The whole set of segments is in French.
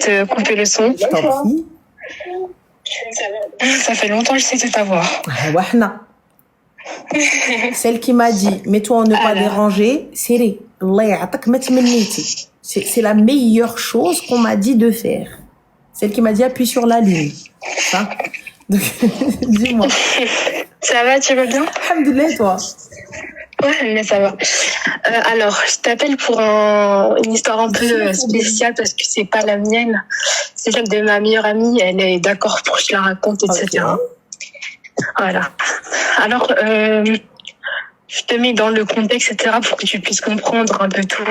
te couper le son. Je t'en prie. Ça fait longtemps que j'essaie de t'avoir. Wahna. Celle qui m'a dit mets-toi en ne pas déranger, c'est c'est la meilleure chose qu'on m'a dit de faire. Celle qui m'a dit appuie sur la lune. Hein? Donc, dis-moi. Ça va, tu vas bien? Alhamdoulilah, toi. Ouais, mais ça va. Alors, je t'appelle pour une histoire un peu spéciale parce que c'est pas la mienne. C'est celle de ma meilleure amie. Elle est d'accord pour que je la raconte, etc. Okay. Voilà. Alors, je te mets dans le contexte, etc. pour que tu puisses comprendre un peu tout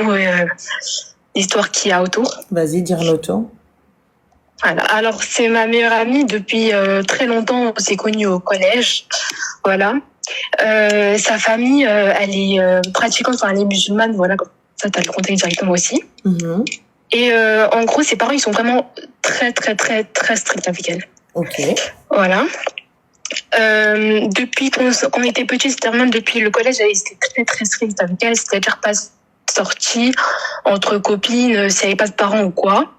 l'histoire qu'il y a autour. Vas-y, dis-le tout. Voilà. Alors, c'est ma meilleure amie depuis très longtemps. On s'est connus au collège. Voilà. Sa famille, elle est pratiquante, enfin, elle est musulmane. Voilà, comme ça, t'as le contexte directement aussi. Mm-hmm. Et en gros, ses parents, ils sont vraiment très, très, très, très stricts avec elle. Ok. Voilà. Depuis qu'on était petits, c'est-à-dire même depuis le collège, elle était très, très stricte avec elle. C'est-à-dire pas sortie entre copines, s'il n'y avait pas de parents ou quoi.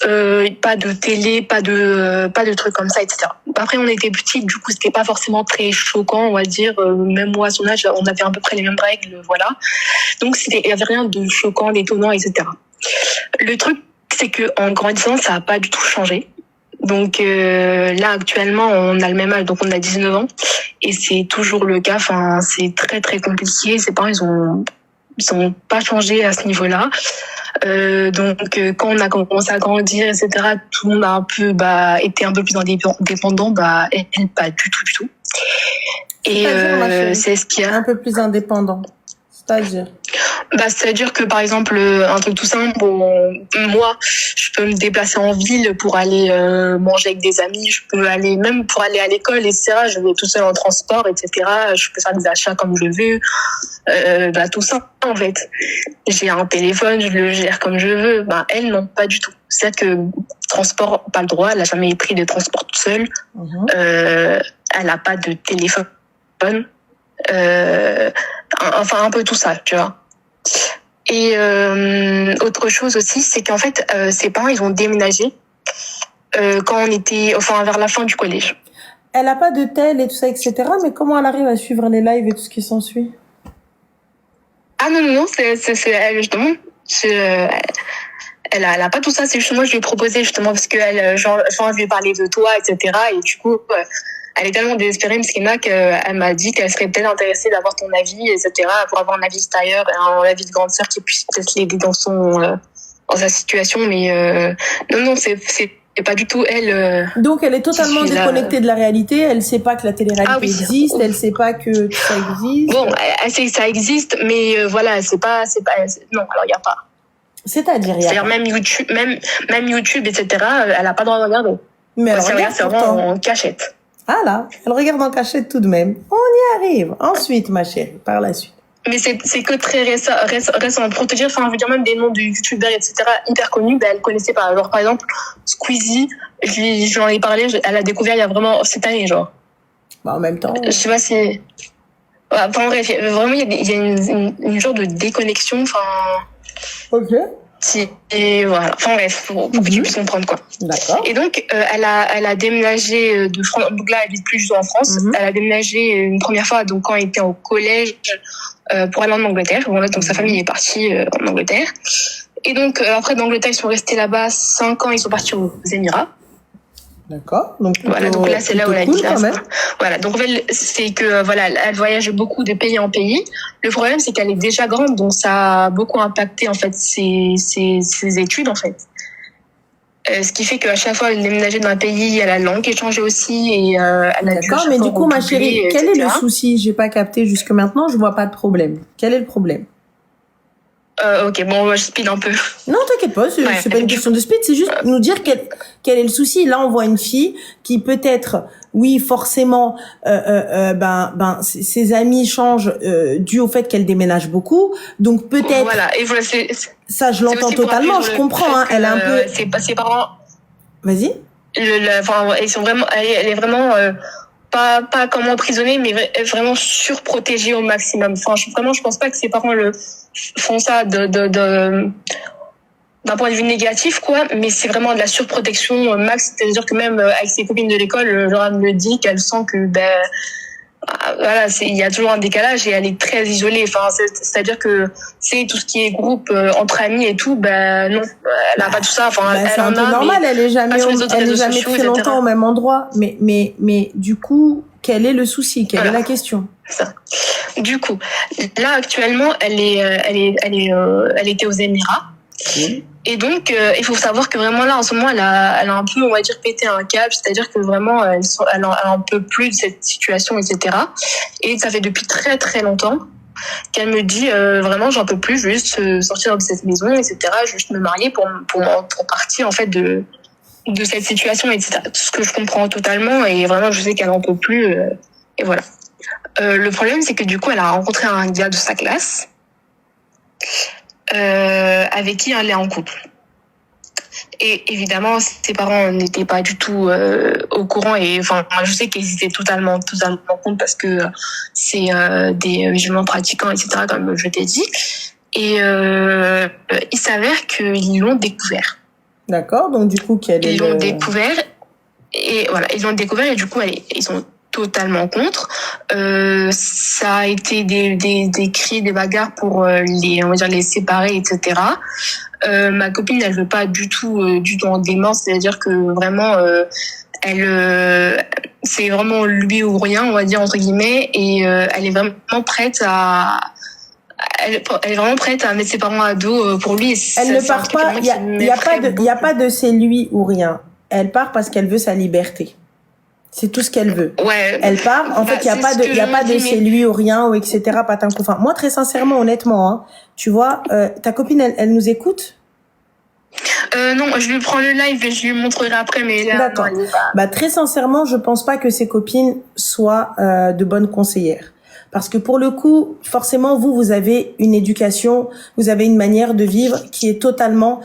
Pas de télé, pas de trucs comme ça, etc. Après, on était petits, du coup, c'était pas forcément très choquant, on va dire. Même moi, à son âge, on avait à peu près les mêmes règles, voilà. Donc, il y avait rien de choquant, d'étonnant, etc. Le truc, c'est que en grandissant, ça a pas du tout changé. Donc là, actuellement, on a le même âge, donc on a 19 ans, et c'est toujours le cas. Enfin, c'est très très compliqué. Ses parents, ils ont pas changé à ce niveau-là. Donc quand on a commencé à grandir, etc., tout le monde a un peu été un peu plus indépendant. Elle pas du tout. Et c'est ce qu'il y a. Un peu plus indépendant. C'est-à-dire c'est-à-dire que par exemple un truc tout simple, moi je peux me déplacer en ville pour aller manger avec des amis, je peux aller même pour aller à l'école, etc. Je vais tout seul en transport, etc. Je peux faire des achats comme je veux, tout ça en fait. J'ai un téléphone, je le gère comme je veux. Elle non, pas du tout. C'est que transport, pas le droit, elle a jamais pris de transport toute seule. Elle a pas de téléphone. Enfin un peu tout ça, tu vois. Et autre chose aussi, c'est qu'en fait ses parents, ils ont déménagé quand on était vers la fin du collège. Elle a pas de tel et tout ça, etc. Mais comment elle arrive à suivre les lives et tout ce qui s'ensuit? Ah non, c'est elle justement. Elle a pas tout ça. C'est justement, je lui ai proposé justement parce que elle, je lui ai parlé de toi, etc. Et du coup, elle est tellement désespérée, Mskina, qu'elle m'a dit qu'elle serait peut-être intéressée d'avoir ton avis, etc. Pour avoir un avis extérieur, un avis de grande sœur qui puisse peut-être l'aider dans sa situation. Mais non, c'est pas du tout elle. Donc elle est totalement déconnectée de la réalité. Elle sait pas que la télé-réalité existe. Elle sait pas que ça existe. Bon, elle sait que ça existe, mais voilà, c'est pas. Non, alors il y a pas. C'est-à-dire même YouTube, etc. Elle a pas le droit de regarder. Mais elle regarde c'est vraiment en cachette. Ah là, elle regarde en cachette tout de même. On y arrive. Ensuite, ma chérie, par la suite. Mais c'est que très récent. Pour te dire, je veux dire même des noms de youtubeurs, etc. hyper connus, elle connaissait pas. Genre, par exemple, Squeezie, j'en ai parlé, elle a découvert il y a vraiment cette année, genre. En même temps. Je sais pas si. Enfin, bref, vraiment, il y a une genre de déconnexion, Ok. Et voilà. Enfin, bref, pour que tu puisses comprendre, quoi. D'accord. Et donc, elle a déménagé de France. Donc là, elle vit plus du tout en France. Elle a déménagé une première fois, donc quand elle était au collège, pour aller en Angleterre. Voilà, donc sa famille est partie en Angleterre. Et donc, après d'Angleterre, ils sont restés là-bas 5 ans. Ils sont partis aux Émirats. D'accord. Donc, voilà, donc là, c'est là où elle habite. Voilà, donc c'est que elle voyage beaucoup de pays en pays. Le problème, c'est qu'elle est déjà grande, donc ça a beaucoup impacté en fait ses études en fait. Ce qui fait qu'à chaque fois, elle déménageait dans un pays, elle a la langue qui changeait aussi et elle a dû. D'accord, mais du coup, ma chérie, quel est le souci? J'ai pas capté jusque maintenant, je vois pas de problème. Quel est le problème? Ok, bon, je speed un peu. Non, t'inquiète pas, c'est pas une question de speed, c'est juste nous dire quel est le souci. Là, on voit une fille qui peut-être, oui, forcément, ses amis changent dû au fait qu'elle déménage beaucoup. Donc peut-être. Voilà, et voilà, ça, je l'entends totalement, je comprends. Hein, elle a un peu. Ses parents. Vas-y. Ils sont vraiment, elle est vraiment pas comme emprisonnée, mais vraiment surprotégée au maximum. Enfin, je pense pas que ses parents font ça d'un point de vue négatif, quoi, mais c'est vraiment de la surprotection max. C'est-à-dire que même avec ses copines de l'école, genre, elle me dit qu'elle sent que, voilà, il y a toujours un décalage et elle est très isolée. Enfin, c'est-à-dire que c'est tout ce qui est groupe entre amis et tout, non, elle a pas tout ça. Enfin, c'est un peu normal. Elle est jamais très longtemps au même endroit. Mais du coup, quel est le souci? Quelle est la question? Ça. Du coup, là actuellement, elle était aux Émirats. Et donc, il faut savoir que vraiment là, en ce moment, elle a un peu, on va dire, pété un câble. C'est-à-dire que vraiment, elle en peut plus de cette situation, etc. Et ça fait depuis très très longtemps qu'elle me dit vraiment, j'en peux plus, je veux juste sortir de cette maison, etc. Je veux juste me marier pour partir en fait de cette situation, etc. Ce que je comprends totalement et vraiment, je sais qu'elle en peut plus. Et voilà. Le problème, c'est que du coup, elle a rencontré un gars de sa classe. Avec qui elle est en couple. Et évidemment, ses parents n'étaient pas du tout au courant et enfin, je sais qu'ils étaient totalement contre parce que c'est des musulmans pratiquants, etc. comme je t'ai dit. Et il s'avère qu'ils l'ont découvert. D'accord. Donc du coup, ils l'ont découvert et voilà, ils l'ont découvert et du coup, ils sont totalement contre. Ça a été des cris, des bagarres pour on va dire les séparer, etc. Ma copine, elle veut pas du tout en démence, c'est-à-dire que vraiment c'est vraiment lui ou rien, on va dire entre guillemets, et elle est vraiment prête à mettre ses parents à dos pour lui. Elle ne part pas. Il y a pas de c'est lui ou rien. Elle part parce qu'elle veut sa liberté. C'est tout ce qu'elle veut. Ouais. Elle part. En fait, il y a pas de c'est lui ou rien ou etc. Patin coup. Enfin, moi, très sincèrement, honnêtement, hein, tu vois, ta copine, elle nous écoute? Non, je lui prends le live et je lui montrerai après, mais là, d'accord. Très sincèrement, je pense pas que ses copines soient de bonnes conseillères. Parce que pour le coup, forcément, vous avez une éducation, vous avez une manière de vivre qui est totalement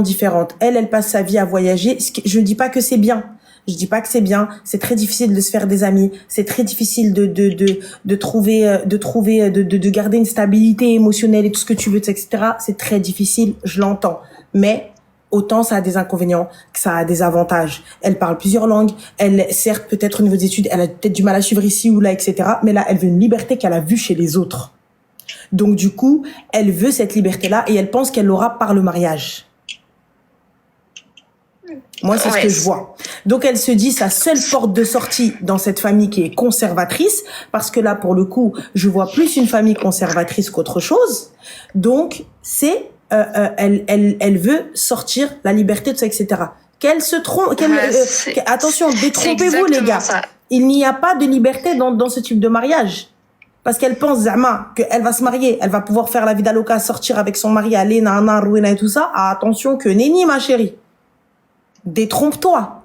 différente. Elle passe sa vie à voyager. Je ne dis pas que c'est bien. Je dis pas que c'est bien. C'est très difficile de se faire des amis. C'est très difficile de garder une stabilité émotionnelle et tout ce que tu veux, etc. C'est très difficile. Je l'entends. Mais autant ça a des inconvénients que ça a des avantages. Elle parle plusieurs langues. Elle, certes, peut-être au niveau des études, elle a peut-être du mal à suivre ici ou là, etc. Mais là, elle veut une liberté qu'elle a vue chez les autres. Donc, du coup, elle veut cette liberté-là et elle pense qu'elle l'aura par le mariage. Moi, c'est ce que je vois. Donc, elle se dit sa seule porte de sortie dans cette famille qui est conservatrice, parce que là, pour le coup, je vois plus une famille conservatrice qu'autre chose. Donc, c'est elle veut sortir la liberté de ça, etc. Qu'elle se trompe, attention, détrompez-vous les gars. Ça. Il n'y a pas de liberté dans ce type de mariage. Parce qu'elle pense, Zama, qu'elle va se marier, elle va pouvoir faire la vie d'aloca, sortir avec son mari, aller, nana, ruina et tout ça. Ah, attention que nenni, ma chérie. Détrompe-toi.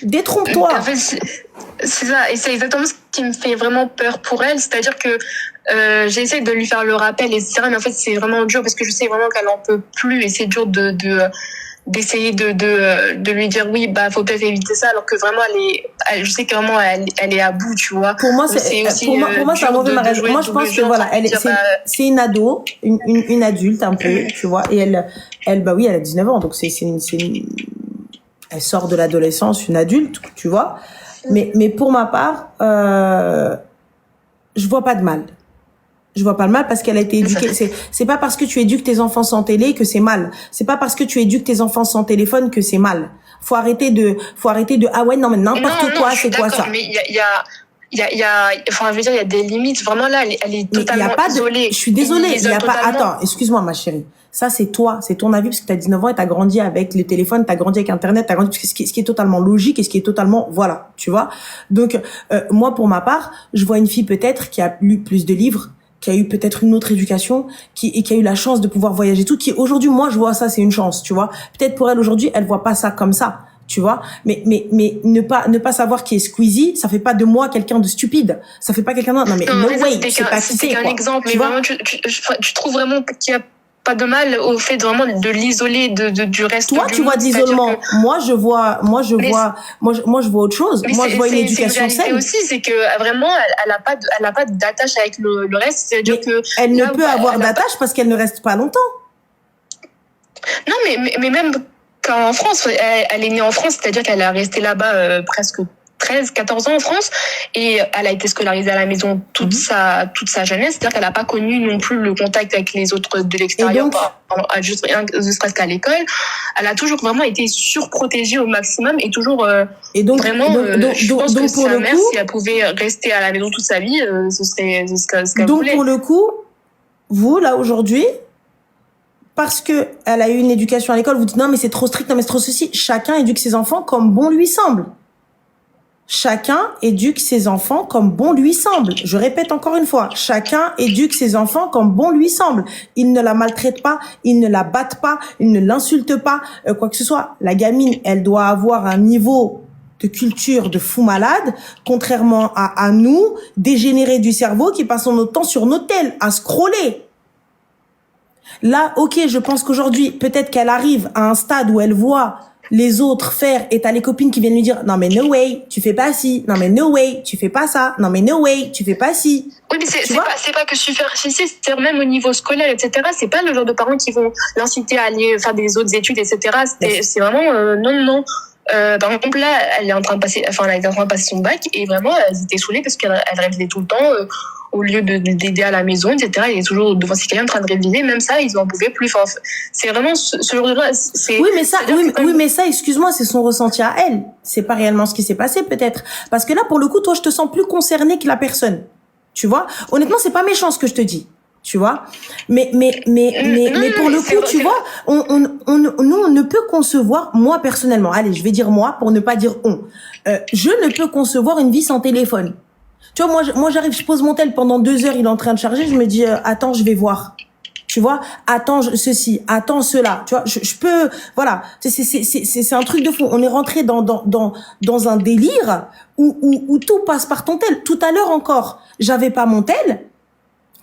Détrompe-toi. En fait, c'est ça. Et c'est exactement ce qui me fait vraiment peur pour elle. C'est-à-dire que j'essaie de lui faire le rappel, etc. Mais en fait, c'est vraiment dur parce que je sais vraiment qu'elle en peut plus et c'est dur d'essayer de lui dire oui, faut peut-être éviter ça, alors que vraiment je sais que vraiment elle est à bout, tu vois. Pour moi, c'est un mauvais mariage. Moi, je pense que voilà, c'est une ado, une adulte un peu, tu vois, et elle, oui, elle a 19 ans, donc elle sort de l'adolescence, une adulte, tu vois. Mais pour ma part, je vois pas de mal. Je vois pas le mal parce qu'elle a été éduquée. C'est pas parce que tu éduques tes enfants sans télé que c'est mal. C'est pas parce que tu éduques tes enfants sans téléphone que c'est mal. Faut arrêter de ah ouais, non, mais n'importe quoi, c'est quoi ça? Mais il y a, enfin, je veux dire, il y a des limites. Vraiment, là, elle est totalement isolée. Je suis désolée. Il y a pas, attends, excuse-moi, ma chérie. Ça, c'est toi, c'est ton avis parce que t'as 19 ans et t'as grandi avec le téléphone, t'as grandi avec Internet, t'as grandi, ce qui est totalement logique et ce qui est totalement, voilà, tu vois. Donc, moi, pour ma part, je vois une fille peut-être qui a lu plus de livres, qui a eu peut-être une autre éducation, qui a eu la chance de pouvoir voyager tout, qui aujourd'hui, moi, je vois ça, c'est une chance, tu vois. Peut-être pour elle aujourd'hui, elle voit pas ça comme ça, tu vois. Mais ne pas savoir qui est Squeezie, ça fait pas de moi quelqu'un de stupide. Ça fait pas quelqu'un d'autre. Non, mais no way, c'est pas qui c'est, un exemple, mais vraiment, tu trouves vraiment qu'il y a pas de mal au fait vraiment de l'isoler du reste du monde. Toi, tu vois de l'isolement. Moi, je vois autre chose. Moi, je vois une éducation saine. Aussi, c'est que vraiment, elle a pas d'attache avec le reste. C'est-à-dire que elle ne peut avoir d'attache parce qu'elle ne reste pas longtemps. Non, mais même quand en France, elle est née en France, c'est-à-dire qu'elle a resté là-bas presque 14 ans en France, et elle a été scolarisée à la maison toute sa jeunesse, c'est-à-dire qu'elle n'a pas connu non plus le contact avec les autres de l'extérieur, juste qu'à l'école. Elle a toujours vraiment été surprotégée au maximum, et toujours je pense que sa mère, si elle pouvait rester à la maison toute sa vie, ce serait ce qu'elle voulait. Donc pour le coup, vous, là, aujourd'hui, parce que elle a eu une éducation à l'école, vous dites non mais c'est trop strict, non mais c'est trop ceci. Chacun éduque ses enfants comme bon lui semble. Chacun éduque ses enfants comme bon lui semble. Je répète encore une fois, chacun éduque ses enfants comme bon lui semble. Ils ne la maltraitent pas, ils ne la battent pas, ils ne l'insultent pas, quoi que ce soit. La gamine, elle doit avoir un niveau de culture de fou malade, contrairement à nous, dégénérés du cerveau, qui passons notre temps sur nos tels, à scroller. Là, ok, je pense qu'aujourd'hui, peut-être qu'elle arrive à un stade où elle voit les autres faire, et t'as les copines qui viennent lui dire non mais no way tu fais pas ci, non mais no way tu fais pas ça, non mais no way tu fais pas ci. Oui, mais c'est pas que superficiel, c'est même au niveau scolaire, etc. C'est pas le genre de parents qui vont l'inciter à aller faire des autres études, etc. C'est vraiment non. Par exemple, là, elle est en train de passer son bac, et vraiment, elle était saoulée parce qu'elle révisait tout le temps, au lieu d'aider à la maison, etc. Elle est toujours devant ses cahiers en train de réviser, même ça, ils en pouvaient plus. Enfin, c'est vraiment ce genre de... Oui, mais ça, excuse-moi, c'est son ressenti à elle. C'est pas réellement ce qui s'est passé, peut-être. Parce que là, pour le coup, toi, je te sens plus concernée que la personne. Tu vois? Honnêtement, c'est pas méchant ce que je te dis. Tu vois, mais pour le coup, tu vois, nous, on ne peut concevoir, moi personnellement, allez, je vais dire moi pour ne pas dire on, je ne peux concevoir une vie sans téléphone. Tu vois, moi j'arrive, je pose mon tel pendant 2 heures, il est en train de charger, je me dis attends, je vais voir. Tu vois, attends ceci, attends cela. Tu vois, je peux, voilà, c'est un truc de fou. On est rentré dans un délire où tout passe par ton tel. Tout à l'heure encore, j'avais pas mon tel.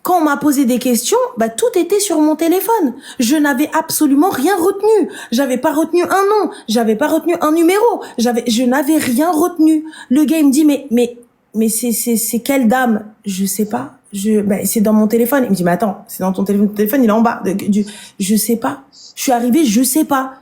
Quand on m'a posé des questions, tout était sur mon téléphone. Je n'avais absolument rien retenu. J'avais pas retenu un nom, j'avais pas retenu un numéro, je n'avais rien retenu. Le gars il me dit mais c'est quelle dame? Je sais pas. C'est dans mon téléphone. Il me dit mais attends, c'est dans ton téléphone, il est en bas. Je sais pas. Je suis arrivée, je sais pas.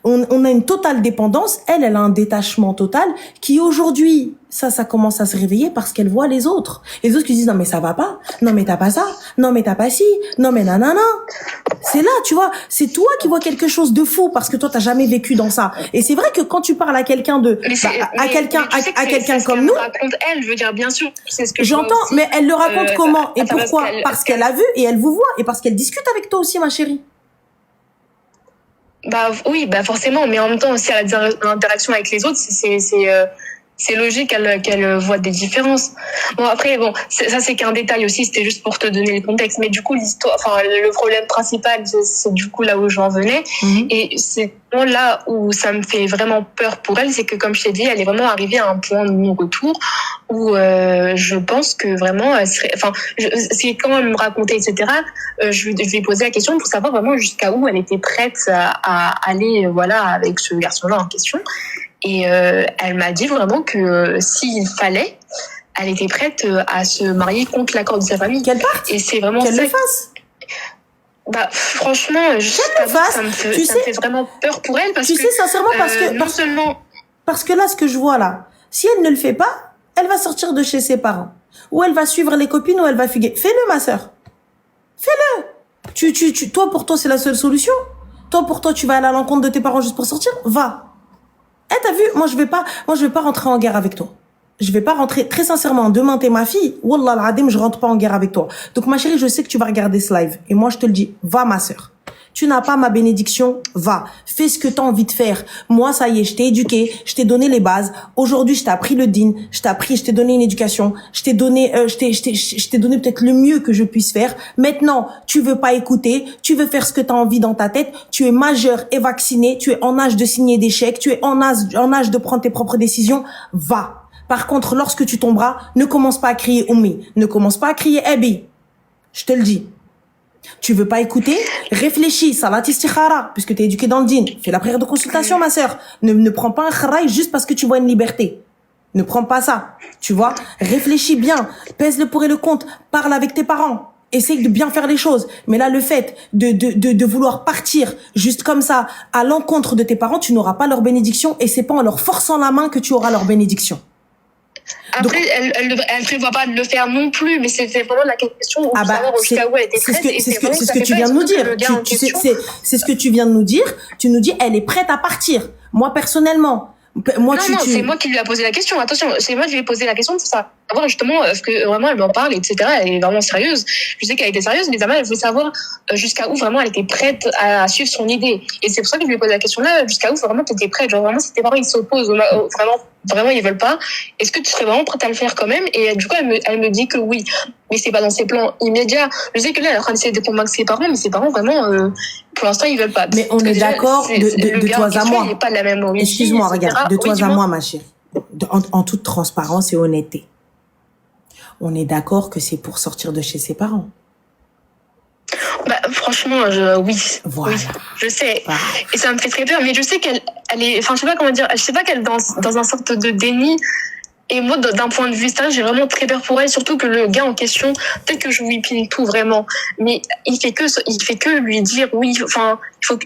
On a une totale dépendance. Elle a un détachement total qui aujourd'hui, ça commence à se réveiller parce qu'elle voit les autres. Les autres qui disent non mais ça va pas, non mais t'as pas ça, non mais t'as pas ci, non mais nanana. C'est là, tu vois, c'est toi qui vois quelque chose de faux parce que toi t'as jamais vécu dans ça. Et c'est vrai que quand tu parles à quelqu'un à quelqu'un comme nous, raconte elle, je veux dire bien sûr, c'est ce que j'entends, mais elle le raconte comment et pourquoi? Parce qu'elle a vu et elle vous voit et parce qu'elle discute avec toi aussi, ma chérie. Oui, forcément, mais en même temps, si elle a des interactions avec les autres, c'est logique qu'elle voit des différences. Bon, après, ça c'est qu'un détail aussi, c'était juste pour te donner le contexte. Mais du coup, le problème principal, c'est du coup là où j'en venais. Et c'est là où ça me fait vraiment peur pour elle, c'est que comme je t'ai dit, elle est vraiment arrivée à un point de non-retour où je pense que vraiment, c'est quand elle me racontait, etc., je lui ai posé la question pour savoir vraiment jusqu'à où elle était prête à aller, avec ce garçon-là en question. Et elle m'a dit vraiment que s'il fallait, elle était prête à se marier contre l'accord de sa famille. Qu'elle parte. Et c'est vraiment qu'elle ça. le fasse. Franchement, ça me fait vraiment peur pour elle parce que. Tu sais sincèrement parce que là, ce que je vois là, si elle ne le fait pas, elle va sortir de chez ses parents, ou elle va suivre les copines, ou elle va fuguer. Fais-le, ma sœur. Fais-le. Toi, pour toi, c'est la seule solution. Toi, pour toi, tu vas aller à l'encontre de tes parents juste pour sortir. Va. T'as vu, moi je vais pas rentrer en guerre avec toi. Je vais pas rentrer, très sincèrement, demain t'es ma fille, wallah al-adim, je rentre pas en guerre avec toi. Donc ma chérie, je sais que tu vas regarder ce live. Et moi je te le dis, va ma sœur. Tu n'as pas ma bénédiction, va. Fais ce que t'as envie de faire. Moi, ça y est, je t'ai éduqué, je t'ai donné les bases. Aujourd'hui, je t'ai appris le din, je t'ai donné une éducation, je t'ai donné peut-être le mieux que je puisse faire. Maintenant, tu veux pas écouter, tu veux faire ce que t'as envie dans ta tête, tu es majeur et vacciné, tu es en âge de signer des chèques, tu es en âge de prendre tes propres décisions, va. Par contre, lorsque tu tomberas, ne commence pas à crier Oumi, ne commence pas à crier Abi. Je te le dis. Tu veux pas écouter? Réfléchis, salat istikhara, puisque t'es éduqué dans le dîn. Fais la prière de consultation, ma sœur. Ne prends pas un kharaï juste parce que tu vois une liberté. Ne prends pas ça. Tu vois? Réfléchis bien. Pèse le pour et le contre. Parle avec tes parents. Essaye de bien faire les choses. Mais là, le fait de vouloir partir juste comme ça à l'encontre de tes parents, tu n'auras pas leur bénédiction et c'est pas en leur forçant la main que tu auras leur bénédiction. Après, elle prévoit pas de le faire non plus, mais c'était vraiment la question pour savoir jusqu'à où elle était prête. C'est ce que tu viens de nous dire. C'est ce que tu viens de nous dire. Tu nous dis, elle est prête à partir. Moi, personnellement, non, c'est moi qui lui a posé la question. Attention, c'est moi qui lui ai posé la question pour savoir justement ce que vraiment elle m'en parle, etc. Elle est vraiment sérieuse. Je sais qu'elle était sérieuse, mais elle voulait savoir jusqu'à où vraiment elle était prête à suivre son idée. Et c'est pour ça que je lui ai posé la question là, jusqu'à où vraiment tu étais prête. Genre vraiment, si tes parents ils s'opposent, vraiment ils veulent pas, est-ce que tu serais vraiment prête à le faire quand même? Et du coup, elle me dit que oui. Mais c'est pas dans ses plans immédiats. Je sais que là, elle est en train d'essayer de convaincre ses parents, mais ses parents, vraiment, pour l'instant, ils veulent pas. Mais on est d'accord de toi à moi. Il n'est pas de la même origine. Excuse-moi, regarde, de toi à moi, ma chérie. En toute transparence et honnêteté. On est d'accord que c'est pour sortir de chez ses parents. Bah, franchement, oui. Voilà. Oui, je sais. Voilà. Et ça me fait très peur, mais je sais qu'elle est, enfin, je sais pas comment dire, je sais pas qu'elle est dans un sorte de déni. Et moi, d'un point de vue stage, j'ai vraiment très peur pour elle, surtout que le gars en question, peut-être que je lui pine tout vraiment, mais il fait que lui dire oui, enfin,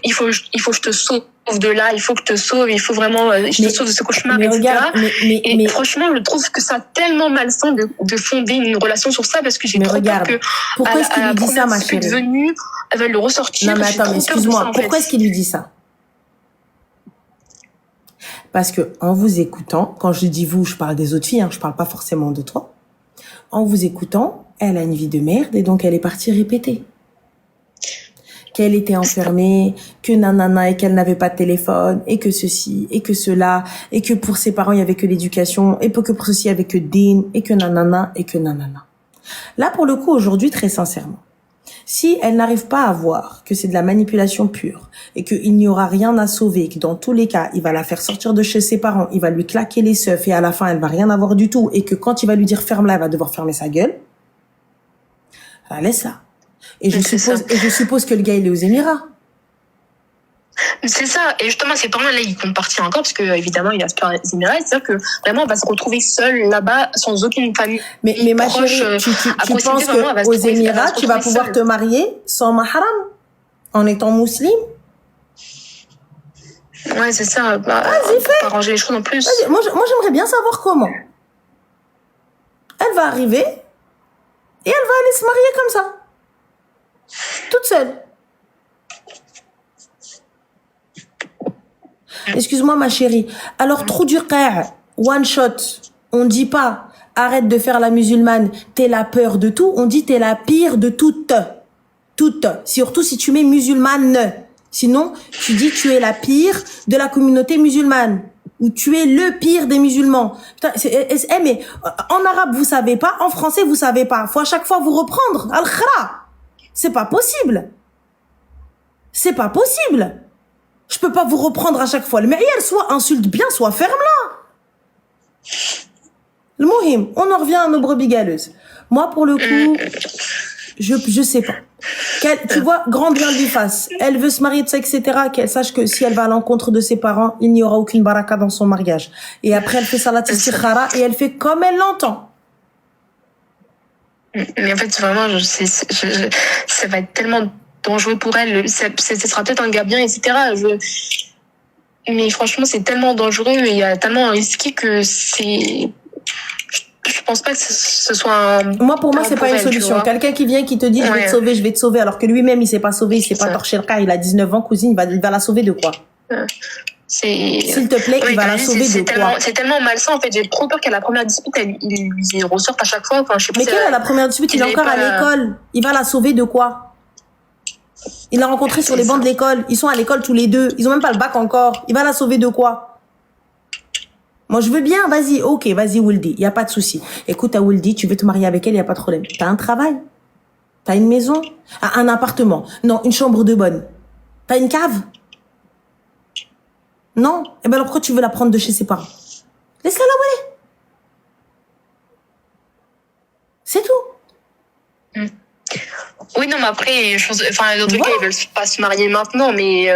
il faut que je te sauve de là, il faut que je te sauve, il faut vraiment, je te sauve de ce cauchemar, etc. Regarde, et franchement, je trouve que ça tellement malsain de fonder une relation sur ça, parce que j'ai trop peur que, pourquoi est-ce qu'il lui dit ça, ma chérie? Venue, elle va le ressortir. Non, mais attends, mais excuse-moi, pourquoi est-ce qu'il lui dit ça? Parce que en vous écoutant, quand je dis vous, je parle des autres filles, je parle pas forcément de toi. En vous écoutant, elle a une vie de merde et donc elle est partie répéter qu'elle était enfermée, que nanana et qu'elle n'avait pas de téléphone et que ceci et que cela et que pour ses parents il y avait que l'éducation et que pour ceci il y avait que din et que nanana et que nanana. Là pour le coup aujourd'hui très sincèrement, si elle n'arrive pas à voir que c'est de la manipulation pure et qu'il n'y aura rien à sauver, que dans tous les cas, il va la faire sortir de chez ses parents, il va lui claquer les seufs et à la fin, elle va rien avoir du tout et que quand il va lui dire ferme-la, elle va devoir fermer sa gueule, elle laisse là. Et je suppose que le gars, il est aux Émirats. C'est ça. Et justement, ses parents, là, ils comptent partir encore parce que, évidemment, il a peur des Émirats. C'est-à-dire que, vraiment, elle va se retrouver seule là-bas, sans aucune famille. Mais ma chérie, tu penses qu'aux Émirats, tu vas pouvoir te marier sans mahram, en étant musulmane? Ouais, c'est ça. Vas-y, fais. Arranger les choses en plus. Moi, j'aimerais bien savoir comment. Elle va arriver et elle va aller se marier comme ça. Toute seule. Excuse-moi ma chérie. Alors trou du qaa', one shot. On dit pas arrête de faire la musulmane, t'es la peur de tout. On dit t'es la pire de toutes. Toutes. Surtout si tu mets musulmane. Sinon, tu dis tu es la pire de la communauté musulmane. Ou tu es le pire des musulmans. Putain, mais en arabe vous savez pas, en français vous savez pas. Faut à chaque fois vous reprendre. Al-khara. C'est pas possible. C'est pas possible. Je peux pas vous reprendre à chaque fois. Le meilleur, soit insulte bien, soit ferme-la. Le mohim, on en revient à nos brebis galeuses. Moi, pour le coup, je sais pas. Tu vois, grand bien lui fasse. Elle veut se marier de ça, etc. Qu'elle sache que si elle va à l'encontre de ses parents, il n'y aura aucune baraka dans son mariage. Et après, elle fait salat istikhara et elle fait comme elle l'entend. Mais en fait, vraiment, ça va être tellement dangereux pour elle. Ce sera peut-être un gars bien, etc. Mais franchement, c'est tellement dangereux et il y a tellement risqué que c'est... Je pense pas que ce soit pour moi, c'est pas une solution. Quelqu'un qui vient, qui te dit, je vais te sauver, alors que lui-même, il s'est pas sauvé, il s'est pas torché le cas, il a 19 ans, cousine, il va la sauver de quoi? S'il te plaît, il va la sauver de quoi? C'est tellement malsain, en fait. J'ai trop peur qu'à la première dispute, il lui ressorte à chaque fois. Enfin, je sais pas. Mais qu'à la première dispute, il est encore à l'école. Il va la sauver de quoi? Il l'a rencontré sur les bancs de l'école. Ils sont à l'école tous les deux. Ils ont même pas le bac encore. Il va la sauver de quoi? Moi, je veux bien. Vas-y. Ok, vas-y, Wouldi. Il y a pas de souci. Écoute, à Wouldi, tu veux te marier avec elle, il y a pas de problème. T'as un travail? T'as une maison? Un appartement? Non, une chambre de bonne. T'as une cave? Non? Eh ben alors pourquoi tu veux la prendre de chez ses parents? Laisse-la là, ouais. C'est tout. Oui, non, mais après, dans tous les cas, ils veulent pas se marier maintenant, mais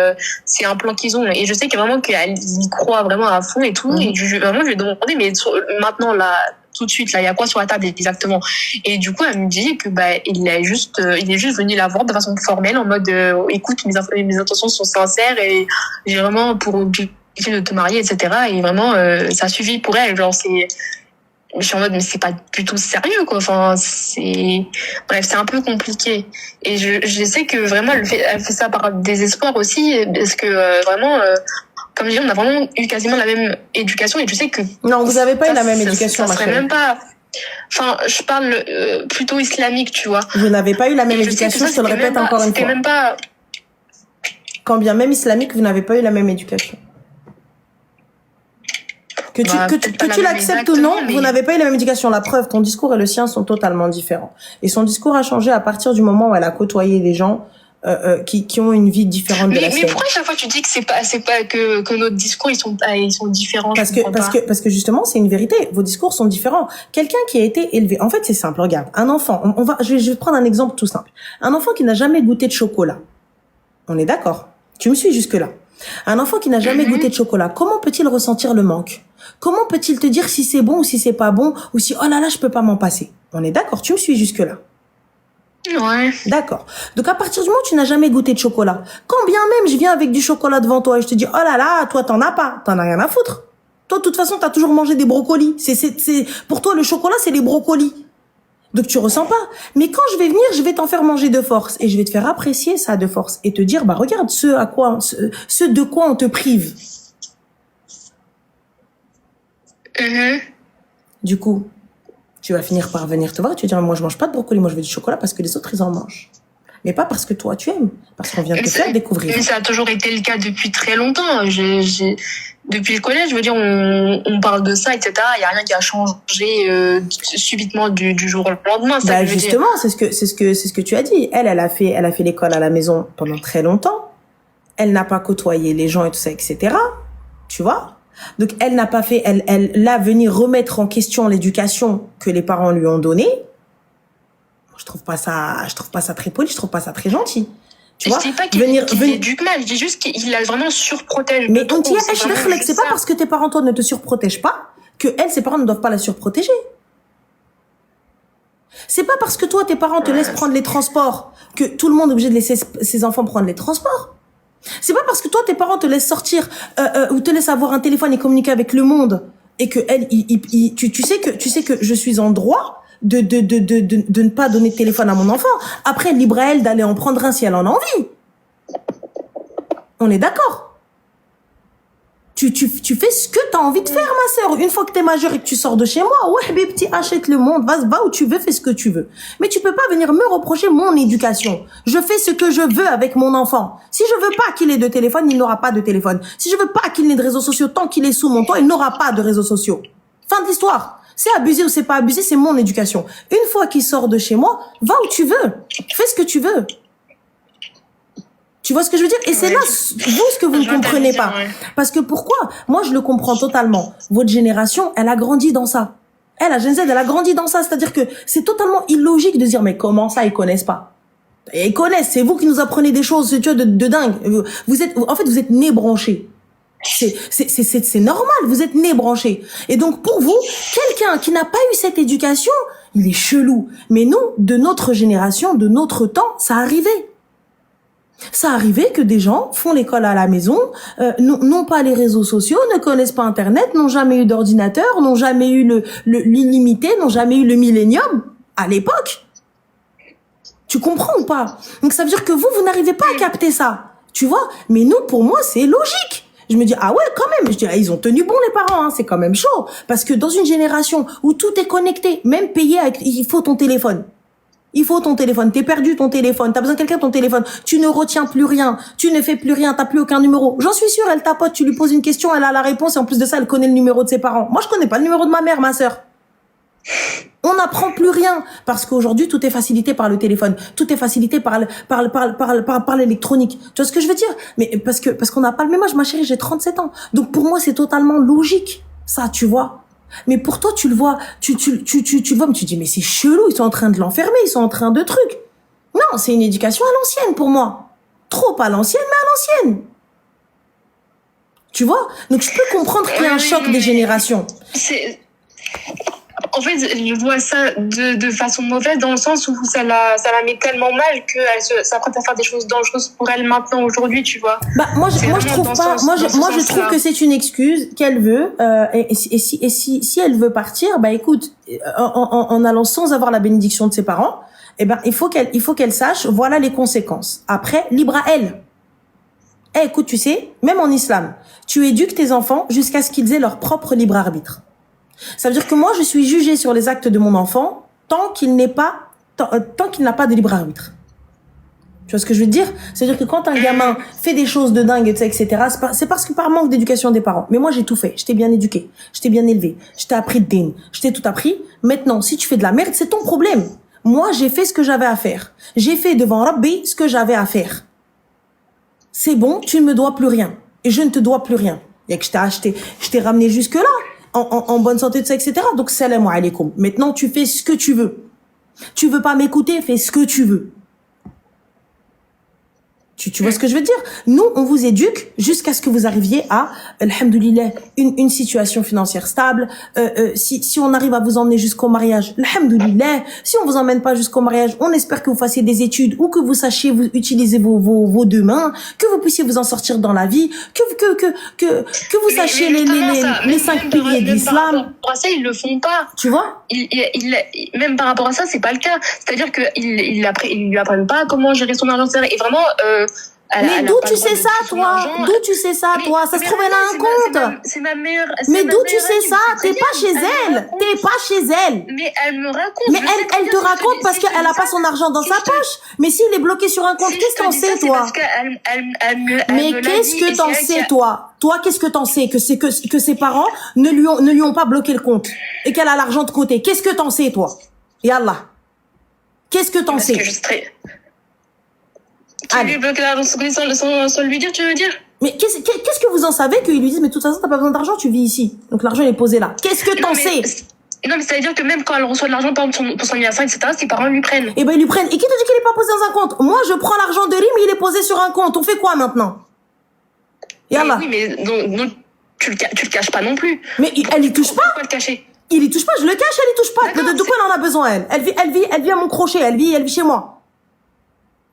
c'est un plan qu'ils ont. Et je sais que vraiment qu'elle y croit vraiment à fond et tout. Et vraiment, je lui ai demandé, mais maintenant, là, tout de suite, là, il y a quoi sur la table exactement? Et du coup, elle me dit que il est juste venu la voir de façon formelle, en mode, écoute, mes intentions sont sincères et j'ai vraiment pour objectif de te marier, etc. Et vraiment, ça suffit pour elle. Genre, je suis en mode, mais c'est pas du tout sérieux, quoi. Enfin, bref, c'est un peu compliqué. Et je sais que vraiment, elle fait ça par désespoir aussi, parce que vraiment, comme je dis, on a vraiment eu quasiment la même éducation, et je sais que. Non, vous avez pas eu la même éducation, ça serait même pas. Enfin, je parle plutôt islamique, tu vois. Vous n'avez pas eu la même éducation, je te le répète encore une fois. Même pas. Quand bien même islamique, vous n'avez pas eu la même éducation. Que tu l'acceptes ou non, vous n'avez pas eu la même éducation. La preuve, ton discours et le sien sont totalement différents. Et son discours a changé à partir du moment où elle a côtoyé des gens qui ont une vie différente de la sienne. Mais pourquoi chaque fois tu dis que c'est pas que nos discours ils sont différents? Parce que justement c'est une vérité. Vos discours sont différents. Quelqu'un qui a été élevé, en fait c'est simple. Regarde, un enfant. Je vais prendre un exemple tout simple. Un enfant qui n'a jamais goûté de chocolat. On est d'accord? Tu me suis jusque là? Un enfant qui n'a jamais goûté de chocolat, comment peut-il ressentir le manque? Comment peut-il te dire si c'est bon ou si c'est pas bon, ou si oh là là je peux pas m'en passer? On est d'accord? Tu me suis jusque là? Ouais. D'accord. Donc à partir du moment où tu n'as jamais goûté de chocolat, quand bien même je viens avec du chocolat devant toi et je te dis oh là là, toi t'en as pas, t'en as rien à foutre. Toi de toute façon t'as toujours mangé des brocolis. Pour toi le chocolat c'est les brocolis. Donc tu ressens pas. Mais quand je vais venir, je vais t'en faire manger de force et je vais te faire apprécier ça de force et te dire regarde ce de quoi on te prive. Du coup, tu vas finir par venir te voir et tu vas dire moi je mange pas de brocoli, moi je veux du chocolat parce que les autres ils en mangent. Mais pas parce que toi tu aimes, parce qu'on vient te faire découvrir. Mais ça a toujours été le cas depuis très longtemps. Depuis le collège, je veux dire, on parle de ça, etc. Il y a rien qui a changé subitement du jour au lendemain. Ça justement, c'est ce que tu as dit. Elle a fait l'école à la maison pendant très longtemps. Elle n'a pas côtoyé les gens et tout ça, etc. Tu vois? Donc elle n'a pas fait, elle là venir remettre en question l'éducation que les parents lui ont donnée. Je trouve pas ça très poli, je trouve pas ça très gentil. Tu vois, je dis pas qu'il éduque mal, je dis juste qu'il a vraiment surprotégé. Mais c'est pas parce que tes parents toi ne te surprotègent pas que ses parents ne doivent pas la surprotéger. C'est pas parce que toi tes parents te laissent prendre les transports que tout le monde est obligé de laisser ses enfants prendre les transports. C'est pas parce que toi tes parents te laissent sortir ou te laissent avoir un téléphone et communiquer avec le monde et que tu sais que je suis en droit de ne pas donner de téléphone à mon enfant. Après libre à elle d'aller en prendre un si elle en a envie. On est d'accord? Tu fais ce que tu as envie de faire, ma sœur. Une fois que tu es majeure et que tu sors de chez moi, ouais, petit, achète le monde, va où tu veux, fais ce que tu veux. Mais tu peux pas venir me reprocher mon éducation. Je fais ce que je veux avec mon enfant. Si je veux pas qu'il ait de téléphone, il n'aura pas de téléphone. Si je veux pas qu'il n'ait de réseaux sociaux, tant qu'il est sous mon toit, il n'aura pas de réseaux sociaux. Fin de l'histoire. C'est abusé ou c'est pas abusé, c'est mon éducation. Une fois qu'il sort de chez moi, va où tu veux. Fais ce que tu veux. Tu vois ce que je veux dire? Et c'est là, vous, ce que vous ne comprenez pas. Parce que pourquoi? Moi, je le comprends totalement. Votre génération, elle a grandi dans ça. La Gen Z, elle a grandi dans ça. C'est-à-dire que c'est totalement illogique de dire, mais comment ça, ils connaissent pas? Et ils connaissent. C'est vous qui nous apprenez des choses, tu vois, de dingue. Vous êtes nés branchés. C'est normal. Vous êtes nés branchés. Et donc, pour vous, quelqu'un qui n'a pas eu cette éducation, il est chelou. Mais nous, de notre génération, de notre temps, ça arrivait. Ça arrivait que des gens font l'école à la maison, n'ont pas les réseaux sociaux, ne connaissent pas Internet, n'ont jamais eu d'ordinateur, n'ont jamais eu l'illimité, n'ont jamais eu le millénium à l'époque. Tu comprends ou pas? Donc ça veut dire que vous n'arrivez pas à capter ça, tu vois? Mais nous, pour moi, c'est logique. Je me dis, ah ouais, quand même. Je dis, ils ont tenu bon les parents, hein, c'est quand même chaud. Parce que dans une génération où tout est connecté, même payer il faut ton téléphone. Il faut ton téléphone. T'es perdu ton téléphone. T'as besoin de quelqu'un ton téléphone. Tu ne retiens plus rien. Tu ne fais plus rien. T'as plus aucun numéro. J'en suis sûre, elle tapote. Tu lui poses une question, elle a la réponse et en plus de ça, elle connaît le numéro de ses parents. Moi, je connais pas le numéro de ma mère, ma sœur. On n'apprend plus rien parce qu'aujourd'hui, tout est facilité par le téléphone. Tout est facilité par l'électronique. Tu vois ce que je veux dire? Mais parce qu'on n'a pas le même âge, ma chérie, j'ai 37 ans. Donc pour moi, c'est totalement logique. Ça, tu vois. Mais pour toi, tu le vois, tu le vois, mais tu dis, mais c'est chelou, ils sont en train de l'enfermer, ils sont en train de trucs. Non, c'est une éducation à l'ancienne pour moi. Trop à l'ancienne, mais à l'ancienne. Tu vois? Donc, je peux comprendre qu'il y a un choc des générations. En fait, je vois ça de façon mauvaise dans le sens où ça la met tellement mal qu'elle s'apprête à faire des choses dangereuses pour elle maintenant, aujourd'hui, tu vois. Bah, moi, je trouve pas, moi, je trouve que c'est une excuse qu'elle veut, et si elle veut partir, bah, écoute, en allant sans avoir la bénédiction de ses parents, eh ben, il faut qu'elle sache, voilà les conséquences. Après, libre à elle. Eh, écoute, tu sais, même en islam, tu éduques tes enfants jusqu'à ce qu'ils aient leur propre libre arbitre. Ça veut dire que moi, je suis jugée sur les actes de mon enfant tant qu'il n'a pas de libre arbitre. Tu vois ce que je veux dire? C'est-à-dire que quand un gamin fait des choses de dingue, etc., c'est parce que par manque d'éducation des parents. Mais moi, j'ai tout fait. Je t'ai bien éduqué. Je t'ai bien élevé. Je t'ai appris de din. Je t'ai tout appris. Maintenant, si tu fais de la merde, c'est ton problème. Moi, j'ai fait ce que j'avais à faire. J'ai fait devant Rabbi ce que j'avais à faire. C'est bon, tu ne me dois plus rien. Et je ne te dois plus rien. Il y a que je t'ai acheté, je t'ai ramené jusque-là. En bonne santé, tout ça, etc. Donc, salam alaikum. Maintenant, tu fais ce que tu veux. Tu veux pas m'écouter, fais ce que tu veux. Tu vois ce que je veux dire? Nous, on vous éduque jusqu'à ce que vous arriviez à, alhamdoulilah, une situation financière stable. Si on arrive à vous emmener jusqu'au mariage, alhamdoulilah. Si on vous emmène pas jusqu'au mariage, on espère que vous fassiez des études ou que vous sachiez vous utiliser vos deux mains, que vous puissiez vous en sortir dans la vie, que vous sachiez les 5 piliers d'islam. Par rapport à ça, ils le font pas. Tu vois? Même par rapport à ça, c'est pas le cas. C'est-à-dire que ils lui apprennent pas comment gérer son argent. Et vraiment, mais d'où tu sais ça, toi? D'où tu sais ça, toi? Ça se trouve, elle a un compte. C'est ma meilleure. Mais d'où tu sais ça? T'es pas chez elle. T'es pas chez elle. Mais elle me raconte. Mais elle te raconte parce qu'elle a pas son argent dans sa poche. Mais s'il est bloqué sur un compte, qu'est-ce que t'en sais, toi? Mais qu'est-ce que t'en sais, toi? Toi, qu'est-ce que t'en sais? Que ses parents ne lui ont pas bloqué le compte et qu'elle a l'argent de côté. Qu'est-ce que t'en sais, toi? Yallah. Qu'est-ce que t'en sais? Qui lui bloque l'argent sans lui dire, tu veux dire? Mais qu'est-ce que vous en savez qu'ils lui disent, mais de toute façon, t'as pas besoin d'argent, tu vis ici. Donc l'argent, il est posé là. Qu'est-ce que t'en sais? Non, mais ça veut dire que même quand elle reçoit de l'argent, par exemple, pour son anniversaire, etc., ses parents lui prennent. Eh ben, ils lui prennent. Et qui te dit qu'il est pas posé dans un compte? Moi, je prends l'argent de Rim, il est posé sur un compte. On fait quoi maintenant? Yallah. Oui, mais donc, tu le caches pas non plus. Mais elle y touche pas? Pourquoi le cacher? Il y touche pas, je le cache, elle y touche pas. De quoi elle en a besoin, elle? Elle vit à mon crochet, elle vit chez moi.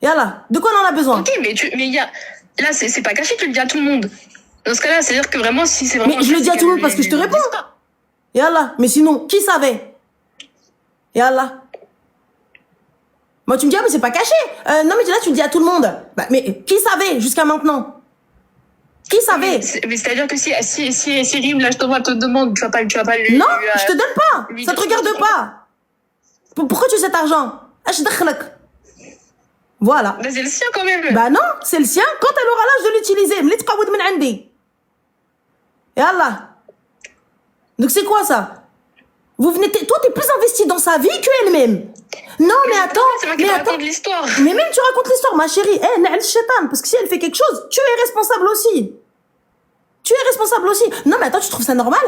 Yallah, de quoi on en a besoin? Ok, mais il y a, là, c'est pas caché, tu le dis à tout le monde. Dans ce cas-là, c'est-à-dire que vraiment, si c'est vraiment. Mais je le dis à tout le monde parce que je te réponds. Yallah, mais sinon, qui savait? Yallah. Moi, tu me dis, ah, mais c'est pas caché. Non, mais là, tu le dis à tout le monde. Bah, mais qui savait jusqu'à maintenant? Qui savait? Mais c'est-à-dire que si Rim, là, je te demande, tu vas pas lui. Non, je te donne pas. Ça te regarde pas. Pourquoi tu veux cet argent? Voilà. Mais c'est le sien quand même. Bah non, c'est le sien quand elle aura l'âge de l'utiliser. Yallah. Donc c'est quoi ça? Toi t'es plus investi dans sa vie qu'elle-même. Non mais attends, c'est moi qui raconte l'histoire. Mais même tu racontes l'histoire, ma chérie. Parce que si elle fait quelque chose, tu es responsable aussi. Non mais attends, tu trouves ça normal?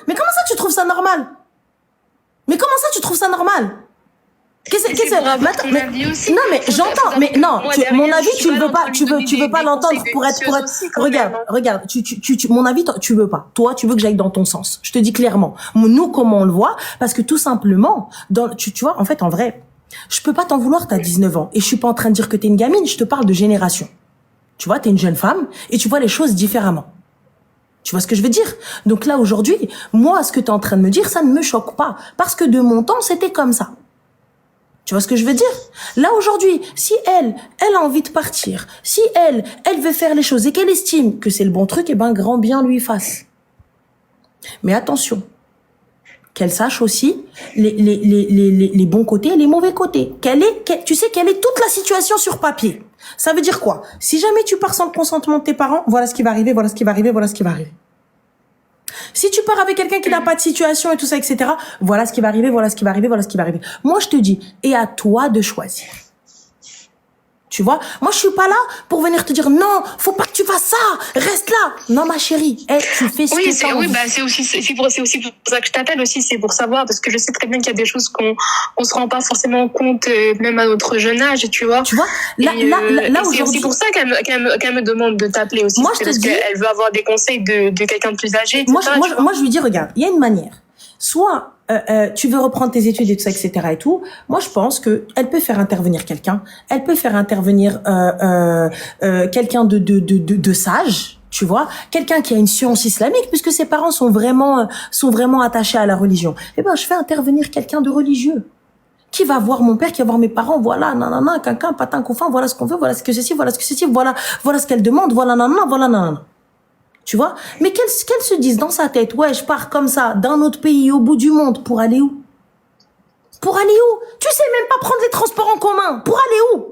Mais comment ça tu trouves ça normal? Non mais j'entends, mais non, mon avis tu veux pas l'entendre pour être regarde, mon avis tu veux pas. Toi tu veux que j'aille dans ton sens. Je te dis clairement. Nous comment on le voit? Parce que tout simplement tu vois en fait en vrai, je peux pas t'en vouloir, t'as 19 ans et je suis pas en train de dire que t'es une gamine, je te parle de génération. Tu vois, t'es une jeune femme et tu vois les choses différemment. Tu vois ce que je veux dire? Donc là aujourd'hui, moi ce que t'es en train de me dire, ça ne me choque pas parce que de mon temps, c'était comme ça. Tu vois ce que je veux dire? Là, aujourd'hui, si elle a envie de partir, si elle veut faire les choses et qu'elle estime que c'est le bon truc, eh ben, grand bien lui fasse. Mais attention. Qu'elle sache aussi les bons côtés et les mauvais côtés. Tu sais quelle est toute la situation sur papier. Ça veut dire quoi? Si jamais tu pars sans le consentement de tes parents, voilà ce qui va arriver. Si tu pars avec quelqu'un qui n'a pas de situation et tout ça, etc., voilà ce qui va arriver. Moi, je te dis, et à toi de choisir. Tu vois, moi je suis pas là pour venir te dire non, faut pas que tu fasses ça, reste là. Non ma chérie, tu fais ce que t'as envie. Oui, c'est aussi pour ça que je t'appelle aussi, c'est pour savoir, parce que je sais très bien qu'il y a des choses qu'on se rend pas forcément compte, même à notre jeune âge, tu vois. Tu vois, là aujourd'hui. C'est aussi pour ça qu'elle me demande de t'appeler aussi. Moi je te parce dis, qu'elle veut avoir des conseils de quelqu'un de plus âgé. Moi je lui dis regarde, il y a une manière. Soit tu veux reprendre tes études et tout ça, etc. et tout. Moi, je pense que elle peut faire intervenir quelqu'un. Elle peut faire intervenir quelqu'un de sage, tu vois, quelqu'un qui a une science islamique, puisque ses parents sont vraiment attachés à la religion. Eh ben, je fais intervenir quelqu'un de religieux qui va voir mon père, qui va voir mes parents. Voilà, nanana, quelqu'un, patin, couffin. Voilà ce qu'on veut. Voilà ce que ceci, voilà ce que ceci. Voilà ce qu'elle demande. Voilà, nanana, voilà, nanana. Tu vois? Mais qu'elle se dise dans sa tête, ouais, je pars comme ça, d'un autre pays, au bout du monde, pour aller où? Pour aller où? Tu sais même pas prendre les transports en commun. Pour aller où?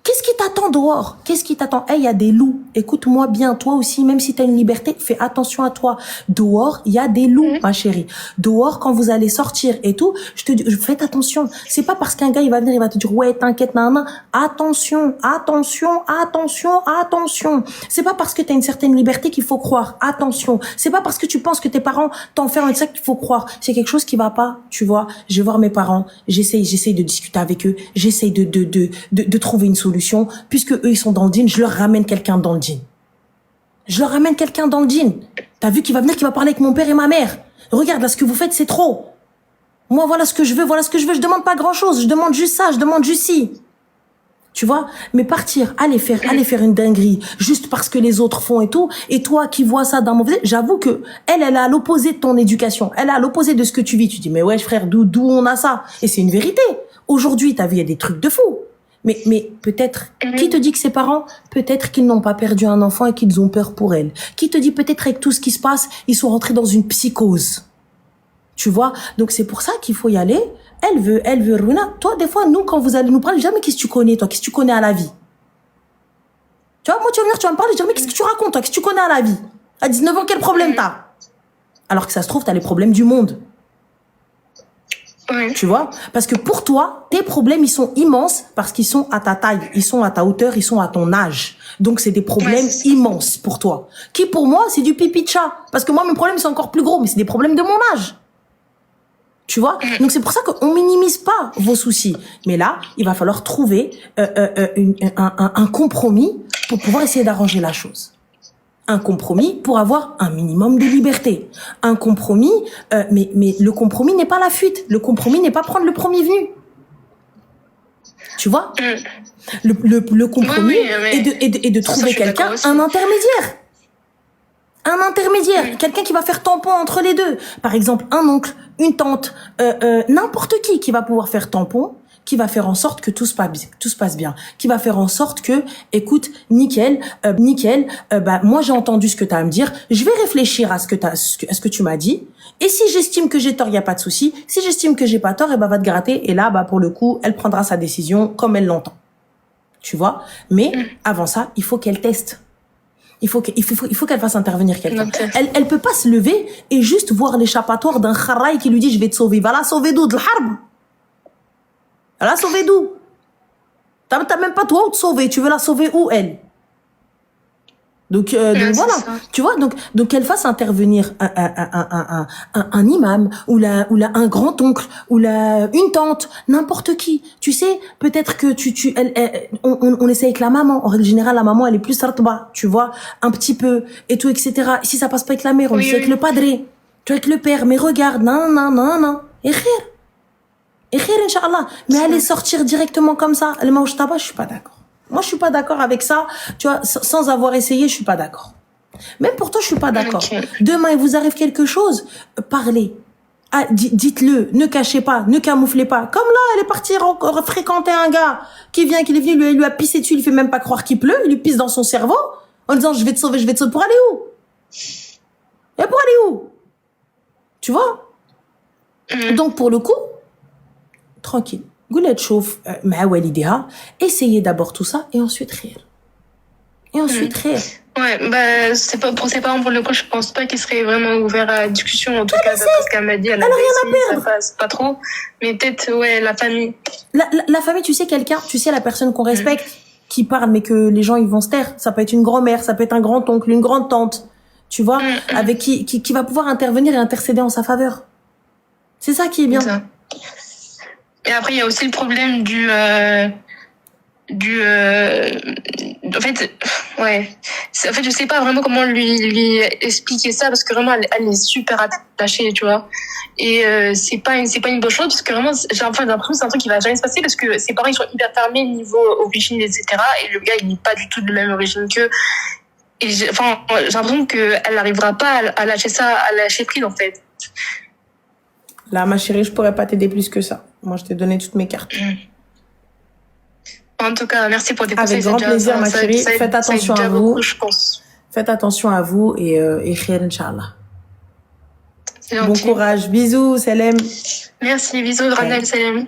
Qu'est-ce qui t'attend dehors? Qu'est-ce qui t'attend? Il y a des loups. Écoute-moi bien, toi aussi, même si t'as une liberté, fais attention à toi. Dehors, il y a des loups, ma chérie. Dehors, quand vous allez sortir et tout, je te dis, faites attention. C'est pas parce qu'un gars, il va venir, il va te dire, ouais, t'inquiète, nan. Attention. C'est pas parce que t'as une certaine liberté qu'il faut croire. Attention. C'est pas parce que tu penses que tes parents t'enferment et ça qu'il faut croire. C'est quelque chose qui va pas, tu vois. Je vais voir mes parents. J'essaye de discuter avec eux. J'essaye de trouver une solution. Puisque eux ils sont dans le djinn, je leur ramène quelqu'un dans le djinn. T'as vu qu'il va venir, qu'il va parler avec mon père et ma mère. Regarde, là, ce que vous faites, c'est trop. Moi, voilà ce que je veux. Je demande pas grand chose. Je demande juste ça. Je demande juste ci. Tu vois? Mais partir, aller faire une dinguerie, juste parce que les autres font et tout. Et toi, qui vois ça d'un mauvais, j'avoue que elle est à l'opposé de ton éducation. Elle est à l'opposé de ce que tu vis. Tu dis, mais ouais, frère, d'où on a ça? Et c'est une vérité. Aujourd'hui, t'as vu, il y a des trucs de fou. Mais peut-être, qui te dit que ses parents, peut-être qu'ils n'ont pas perdu un enfant et qu'ils ont peur pour elle. Qui te dit peut-être avec tout ce qui se passe, ils sont rentrés dans une psychose. Tu vois? Donc c'est pour ça qu'il faut y aller. Elle veut, Runa. Toi, des fois, nous, quand vous allez nous parler, jamais qu'est-ce que tu connais, toi, qu'est-ce que tu connais à la vie? Tu vois, moi, tu vas venir, tu vas me parler, je dis, mais qu'est-ce que tu racontes, toi, qu'est-ce que tu connais à la vie? À 19 ans, quel problème t'as? Alors que ça se trouve, t'as les problèmes du monde. Ouais. Tu vois? Parce que pour toi, tes problèmes, ils sont immenses parce qu'ils sont à ta taille, ils sont à ta hauteur, ils sont à ton âge. Donc, c'est des problèmes immenses pour toi. Qui, pour moi, c'est du pipi de chat. Parce que moi, mes problèmes sont encore plus gros, mais c'est des problèmes de mon âge. Tu vois? Donc, c'est pour ça qu'on minimise pas vos soucis. Mais là, il va falloir trouver un compromis pour pouvoir essayer d'arranger la chose. Un compromis pour avoir un minimum de liberté. Un compromis, mais le compromis n'est pas la fuite. Le compromis n'est pas prendre le premier venu. Tu vois? Le compromis est de trouver quelqu'un, un intermédiaire. Quelqu'un qui va faire tampon entre les deux. Par exemple, un oncle, une tante, n'importe qui va pouvoir faire tampon, qui va faire en sorte que tout se passe bien, qui va faire en sorte que, écoute, nickel, moi j'ai entendu ce que tu as à me dire, je vais réfléchir à ce que tu m'as dit, et si j'estime que j'ai tort, il y a pas de souci, si j'estime que j'ai pas tort, va te gratter, et là, pour le coup, elle prendra sa décision comme elle l'entend. Tu vois? Mais, avant ça, il faut qu'elle teste. Il faut qu'elle fasse intervenir quelqu'un. Elle peut pas se lever et juste voir l'échappatoire d'un kharaï qui lui dit, je vais te sauver. Va la sauver d'où? De l'harb? Elle a sauvé d'où? T'as même pas toi où te sauver. Tu veux la sauver où, elle? Donc voilà. Tu vois, donc qu'elle fasse intervenir un imam, ou un grand-oncle, ou une tante, n'importe qui. Tu sais, peut-être que on essaie avec la maman. En règle générale, la maman, elle est plus sartba, tu vois, un petit peu, et tout, etc. Si ça passe pas avec la mère, on essaie avec le padré, tu vois, avec le père. Mais regarde, non. Et khir, Inch'Allah. Mais aller sortir directement comme ça, le maouchtaba, je suis pas d'accord. Moi, je suis pas d'accord avec ça. Tu vois, sans avoir essayé, je suis pas d'accord. Même pour toi, je suis pas d'accord. Okay. Demain, il vous arrive quelque chose, parlez. Ah, dites-le, ne cachez pas, ne camouflez pas. Comme là, elle est partie fréquenter un gars qui est venu, lui a pissé dessus, il fait même pas croire qu'il pleut, il lui pisse dans son cerveau, en disant, je vais te sauver, pour aller où? Et pour aller où? Tu vois? Donc, pour le coup, tranquille. Goulet chouf ma walideha, essayez d'abord tout ça et ensuite rire. Et ensuite, rire. Ouais, bah, c'est pas pour ses parents, pour le coup, je pense pas qu'ils seraient vraiment ouverts à la discussion. En tout cas, d'après ce qu'elle m'a dit, elle a rien à perdre. Ça passe pas trop. Mais peut-être, ouais, la famille. La famille, tu sais, la personne qu'on respecte, qui parle, mais que les gens, ils vont se taire. Ça peut être une grand-mère, ça peut être un grand-oncle, une grande-tante. Tu vois, avec qui va pouvoir intervenir et intercéder en sa faveur. C'est ça qui est bien. C'est ça. Et après, il y a aussi le problème en fait, ouais. En fait, je sais pas vraiment comment lui expliquer ça parce que vraiment, elle est super attachée, tu vois. Et c'est pas une bonne chose parce que vraiment, j'ai l'impression que c'est un truc qui va jamais se passer parce que ses parents, ils sont hyper fermés niveau origine, etc. Et le gars, il n'est pas du tout de la même origine qu'eux. Et j'ai l'impression qu'elle n'arrivera pas à lâcher ça, à lâcher prise, en fait. Là, ma chérie, je pourrais pas t'aider plus que ça. Moi, je t'ai donné toutes mes cartes. En tout cas, merci pour tes conseils. Avec grand plaisir, ma chérie. Faites attention à vous. Je pense. Faites attention à vous et khair, Inch'Allah. Bon courage. Bisous, Salem. Merci, bisous, Ranel, Salem.